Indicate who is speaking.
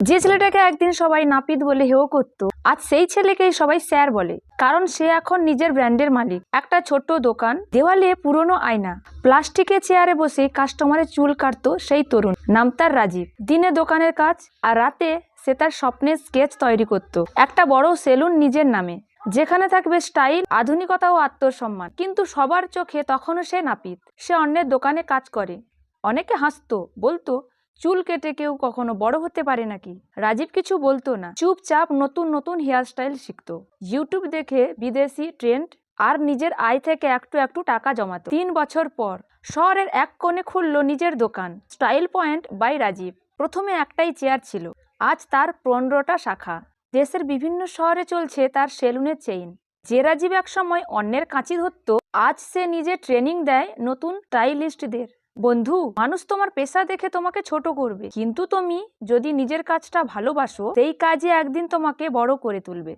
Speaker 1: যে ছেলেটাকে একদিন সবাই নাপিত বলে হেও করতো, আজ সেই ছেলেকেই সবাই স্যার বলে, কারণ সে এখন নিজের ব্র্যান্ডের মালিক। একটা ছোট্ট দোকান, দেওয়ালে পুরনো আয়না, প্লাস্টিকের চেয়ারে বসে কাস্টমারের চুল কাটতো সেই তরুণ। নাম তার রাজীব। দিনে দোকানের কাজ, আর রাতে সে তার স্বপ্নের স্কেচ তৈরি করত। একটা বড় সেলুন নিজের নামে, যেখানে থাকবে স্টাইল, আধুনিকতা ও আত্মসম্মান। কিন্তু সবার চোখে তখনও সে নাপিত। সে অন্যের দোকানে কাজ করে। অনেকে হাসতো, বলতো, চুল কেটে কেউ কখনো বড় হতে পারে নাকি? রাজীব কিছু বলতো না, চুপচাপ নতুন নতুন হেয়ারস্টাইল শিখতো, ইউটিউব দেখে বিদেশি ট্রেন্ড, আর নিজের আয় থেকে একটু একটু টাকা জমাতো। 3 বছর পর শহরের এক কোণে খুলল নিজের দোকান, স্টাইল পয়েন্ট বাই রাজীব। প্রথমে একটাই চেয়ার ছিল, আজ তার 15টা শাখা। দেশের বিভিন্ন শহরে চলছে তার সেলুনের চেইন। যে রাজীব একসময় অন্যের কাঁচি ধরতো, আজ সে নিজে ট্রেনিং দেয় নতুন স্টাইলিস্টদের। বন্ধু, মানুষ তোমার পেশা দেখে তোমাকে ছোট করবে, কিন্তু তুমি যদি নিজের কাজটা ভালোবাসো, সেই কাজে একদিন তোমাকে বড় করে তুলবে।